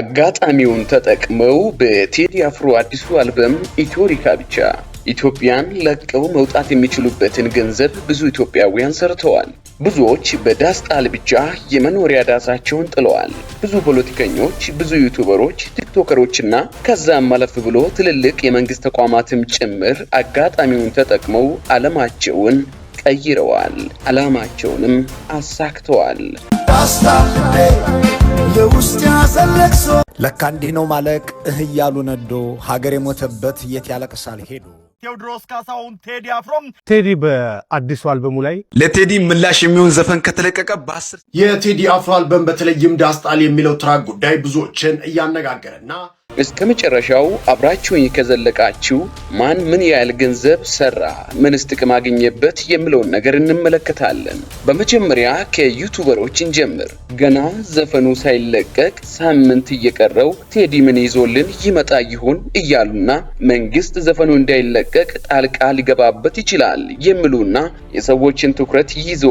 አጋጣሚውን ተጠቅመው በቴዲ አፍሮ አዲሱ አልበም ኢትዮሪካ ብቻ ኢትዮጵያን ለቀው መውጣት የሚችሉበትን ገንዘብ ብዙ ኢትዮጵያውያን ሰርተዋል። ብዙዎች በዳስ ጣል ብቻ የመኖሪያ ዳሳቸውን ጥለዋል። ብዙ ፖለቲከኞች፣ ብዙ ዩቲዩበሮች፣ ቲክቶከሮችና ከዛም ማለፍ ብሎ ትልልቅ የመንግስት ተቋማትም ጭምር አጋጣሚውን ተጠቅመው ዓለማቸውን ቀይረዋል፣ ዓላማቸውንም አሳክተዋል። ለካ እንዲህ ነው ማለቅ እህያሉ ነዶ ሀገር የሞተበት የት ያለቅሳል ሄዱ። ቴዎድሮስ ካሳሁን ቴዲ አፍሮም ቴዲ በአዲሱ አልበሙ ላይ ለቴዲ ምላሽ የሚሆን ዘፈን ከተለቀቀ በ10 የቴዲ አፍሮ አልበም በተለይም ዳስ ጣል የሚለው ትራክ ጉዳይ ብዙዎችን እያነጋገረና እስከ መጨረሻው አብራችሁኝ ከዘለቃችሁ ማን ምን ያህል ገንዘብ ሰራ፣ ምንስ ጥቅም አገኘበት የሚለውን ነገር እንመለከታለን። በመጀመሪያ ከዩቲዩበሮች እንጀምር። ገና ዘፈኑ ሳይለቀቅ ሳምንት እየቀረው ቴዲ ምን ይዞልን ይመጣ ይሆን እያሉና መንግስት ዘፈኑ እንዳይለቀቅ ጣልቃ ሊገባበት ይችላል የሚሉና የሰዎችን ትኩረት ይዞ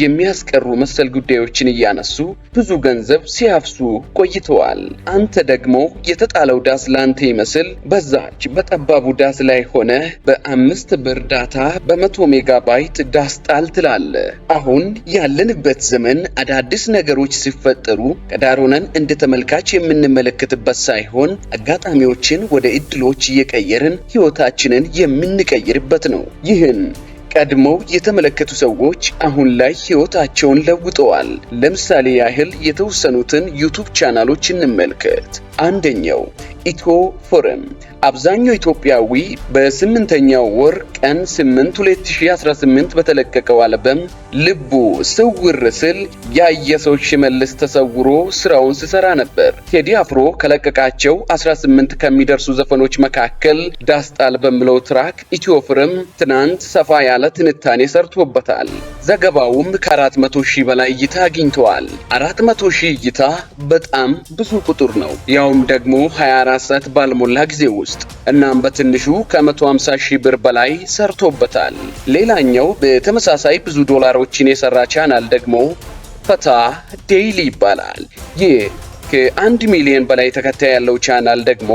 የሚያስቀሩ መሰል ጉዳዮችን እያነሱ ብዙ ገንዘብ ሲያፍሱ ቆይተዋል። አንተ ደግሞ የተጣለው ዳስ ላንተ ይመስል በዛች በጠባቡ ዳስ ላይ ሆነ በ5 ብር ዳታ በ100 ሜጋባይት ዳስ ጣል ትላለ። አሁን ያለንበት ዘመን አዳዲስ ነገሮች ሲፈጠሩ ከዳር ሆነን እንደ ተመልካች የምንመለከትበት ሳይሆን አጋጣሚዎችን ወደ እድሎች እየቀየርን ህይወታችንን የምንቀይርበት ነው። ይህን ቀድመው የተመለከቱ ሰዎች አሁን ላይ ህይወታቸውን ለውጠዋል። ለምሳሌ ያህል የተወሰኑትን ዩቲዩብ ቻናሎች እንመልከት። አንደኛው ኢትዮ ፎረም አብዛኛው ኢትዮጵያዊ በ8ኛው ወር ቀን 8 2018 በተለቀቀው አልበም ልቡ ስውር ስል ያየሰው ሽመልስ ተሰውሮ ስራውን ሲሰራ ነበር። ቴዲ አፍሮ ከለቀቃቸው 18 ከሚደርሱ ዘፈኖች መካከል ዳስ ጣል በሚለው ትራክ ኢትዮ ፎረም ትናንት ሰፋ ያለ ትንታኔ ሰርቶበታል። ዘገባውም ከ400,000 በላይ እይታ አግኝቷል። 400,000 እይታ በጣም ብዙ ቁጥር ነው፣ ያውም ደግሞ 24 ሰዓት ባልሞላ ጊዜ ውስጥ። እናም በትንሹ ከ150,000 ብር በላይ ሰርቶበታል። ሌላኛው በተመሳሳይ ብዙ ዶላሮችን የሰራ ቻናል ደግሞ ፈታ ዴይሊ ይባላል። ይህ ከ1 ሚሊዮን በላይ ተከታይ ያለው ቻናል ደግሞ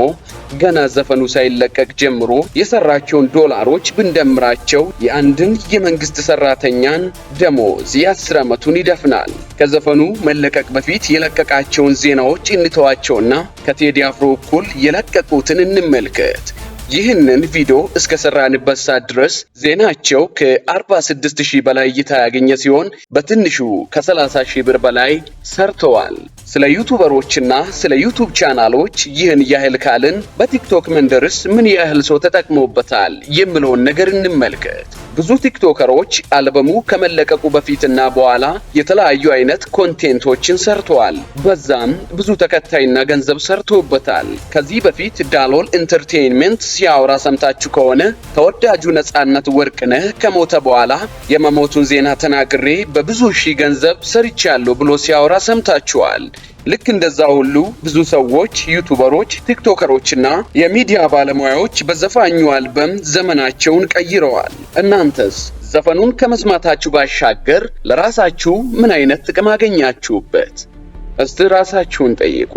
ገና ዘፈኑ ሳይለቀቅ ጀምሮ የሰራቸውን ዶላሮች ብንደምራቸው የአንድን የመንግስት ሰራተኛን ደሞዝ የ10 ዓመቱን ይደፍናል። ከዘፈኑ መለቀቅ በፊት የለቀቃቸውን ዜናዎች እንተዋቸውና ከቴዲ አፍሮ እኩል የለቀቁትን እንመልከት። ይህንን ቪዲዮ እስከ ሰራንበት ሰዓት ድረስ ዜናቸው ከ46,000 በላይ እይታ ያገኘ ሲሆን በትንሹ ከ30,000 ብር በላይ ሰርተዋል። ስለ ዩቲዩበሮችና ስለ ዩቲዩብ ቻናሎች ይህን ያህል ካልን በቲክቶክ መንደርስ ምን ያህል ሰው ተጠቅሞበታል የሚለውን ነገር እንመልከት። ብዙ ቲክቶከሮች አልበሙ ከመለቀቁ በፊትና በኋላ የተለያዩ አይነት ኮንቴንቶችን ሰርተዋል። በዛም ብዙ ተከታይና ገንዘብ ሰርቶበታል። ከዚህ በፊት ዳሎል ኢንተርቴይንመንት ሲያወራ ሰምታችሁ ከሆነ ተወዳጁ ነጻነት ወርቅነህ ከሞተ በኋላ የመሞቱን ዜና ተናግሬ በብዙ ሺህ ገንዘብ ሰርቻለሁ ብሎ ሲያወራ ሰምታችኋል። ልክ እንደዛ ሁሉ ብዙ ሰዎች፣ ዩቲዩበሮች፣ ቲክቶከሮችና የሚዲያ ባለሙያዎች በዘፋኙ አልበም ዘመናቸውን ቀይረዋል። እናንተስ ዘፈኑን ከመስማታችሁ ባሻገር ለራሳችሁ ምን አይነት ጥቅም አገኛችሁበት? እስቲ ራሳችሁን ጠይቁ።